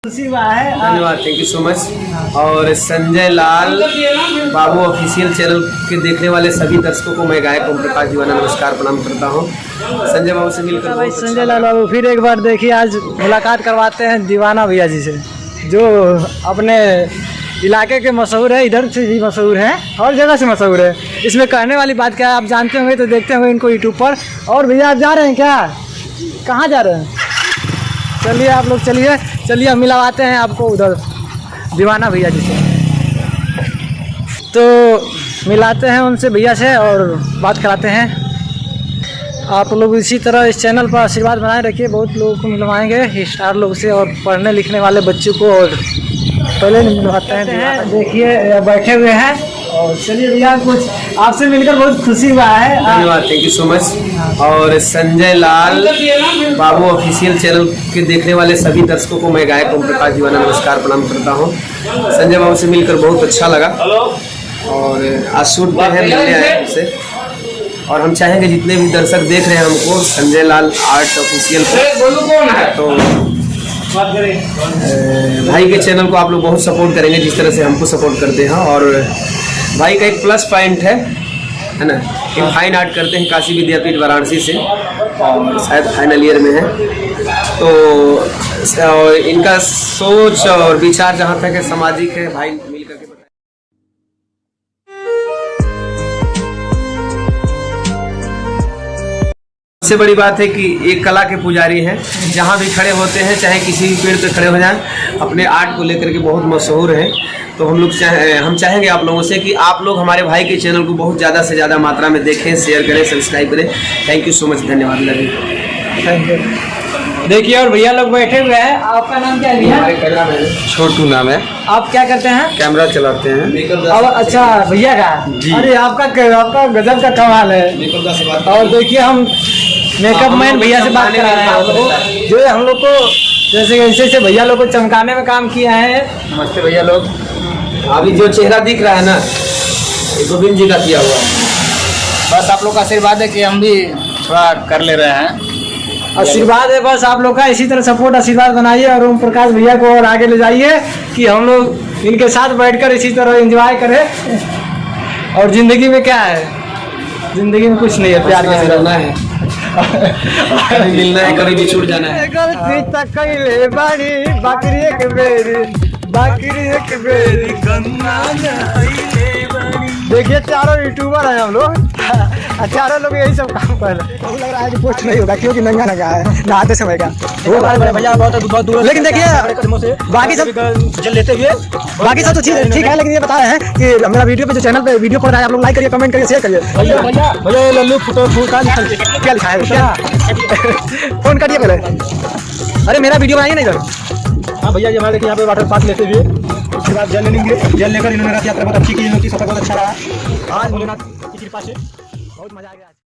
धन्यवाद, thank you so much. और संजय लाल बाबू official channel के देखने वाले सभी दर्शकों को मैं गायक ओम प्रकाश दीवाना नमस्कार प्रणाम करता हूँ। संजय बाबू से मिलकर भाई संजय लाल बाबू फिर एक बार देखिए, आज मुलाकात करवाते हैं दीवाना भैया जी से, जो अपने इलाके के मशहूर है, इधर से भी मशहूर है और जगह से मशहूर है। इसमें कहने वाली बात क्या है, आप जानते होंगे तो देखते होंगे इनको यूट्यूब पर। और भैया आप जा रहे हैं क्या, कहाँ जा रहे हैं? चलिए आप लोग चलिए हम मिलवाते हैं आपको उधर दीवाना भैया जी से। तो मिलाते हैं उनसे भैया से और बात कराते हैं। आप लोग इसी तरह इस चैनल पर आशीर्वाद बनाए रखिए, बहुत लोगों को मिलवाएंगे स्टार लोग से और पढ़ने लिखने वाले बच्चों को, और पहले नहीं मिलवाते हैं। देखिए बैठे हुए हैं और चलिए भैया कुछ आपसे मिलकर बहुत खुशी हुआ है। धन्यवाद, थैंक यू सो मच। और संजय लाल बाबू ऑफिशियल चैनल के देखने वाले सभी दर्शकों को मैं गायक ओम प्रकाश दीवाना नमस्कार प्रणाम करता हूँ। संजय बाबू से मिलकर बहुत अच्छा लगा और आज शूट पे है, मिलने आए हमसे। और हम चाहेंगे जितने भी दर्शक देख रहे हैं हमको संजय लाल आर्ट ऑफिशियल तो भाई के चैनल को आप लोग बहुत सपोर्ट करेंगे जिस तरह से हमको सपोर्ट करते हैं। और भाई का एक प्लस पॉइंट है ना, ये फाइन आर्ट करते हैं काशी विद्यापीठ वाराणसी से और शायद फाइनल ईयर में है। तो इनका सोच और विचार जहाँ तक है सामाजिक है, भाई मिलकर के बताएं। सबसे बड़ी बात है कि एक कला के पुजारी हैं, जहाँ भी खड़े होते हैं चाहे किसी भी पेड़ पे खड़े हो जाएं, अपने आर्ट को लेकर के बहुत मशहूर हैं। तो हम चाहेंगे आप लोगों से कि आप लोग हमारे भाई के चैनल को बहुत ज़्यादा से ज़्यादा मात्रा में देखें, शेयर करें, सब्सक्राइब करें। थैंक यू सो मच, धन्यवाद। लगे थैंक यू। देखिए और भैया लोग बैठे हुए हैं। आपका नाम क्या है भैया? छोटू नाम है। आप क्या करते हैं? कैमरा चलाते हैं। और अच्छा भैया का, अरे आपका गजब का कमाल है। और देखिए हम मेकअप मैन भैया से बात करा रहे हैं आप लोग, जो हम लोग को जैसे ऐसे भैया लोग को चमकाने में काम किया है। नमस्ते भैया लोग। अभी जो चेहरा दिख रहा है ना, गोविंद जी का किया हुआ है। बस आप लोग का आशीर्वाद है कि हम भी थोड़ा कर ले रहे हैं। आशीर्वाद है बस आप लोग का, इसी तरह सपोर्ट आशीर्वाद बनाइए और ओम प्रकाश भैया को और आगे ले जाइए कि हम लोग इनके साथ बैठकर इसी तरह एंजॉय करें। और जिंदगी में क्या है, जिंदगी में कुछ नहीं है, प्यार के रहना है, मिलना है, कभी भी छूट जाना है। देखिए चारों यूट्यूबर हैं हम लोग, चारों लोग यही सब काम कर रहे हैं। लग रहा है कि पोस्ट नहीं होगा क्योंकि नंगा नंगा है नहाते समय का भैया, बहुत दूर। लेकिन देखिए बाकी सब जल लेते हुए बाकी सब तो चीज ठीक है, लेकिन ये बता रहे हैं कि मेरा वीडियो पे जो चैनल पे वीडियो पड़ रहा है आप लोग लाइक करिए, कमेंट करिए, शेयर करिए। भैया लल्लू फोटो क्या लिखा है क्या? फोन करिए पहले। अरे मेरा वीडियो बनाइए ना इधर। हाँ भैया ये हमारे देखिए यहाँ पे वाटर पार्क लेते हुए, उसके बाद जल लेंगे। जल लेकर इन्होंने रथ यात्रा बहुत अच्छी की, इनकी सफर बहुत अच्छा रहा। आज भोलेनाथ की कृपा से बहुत मजा आ गया।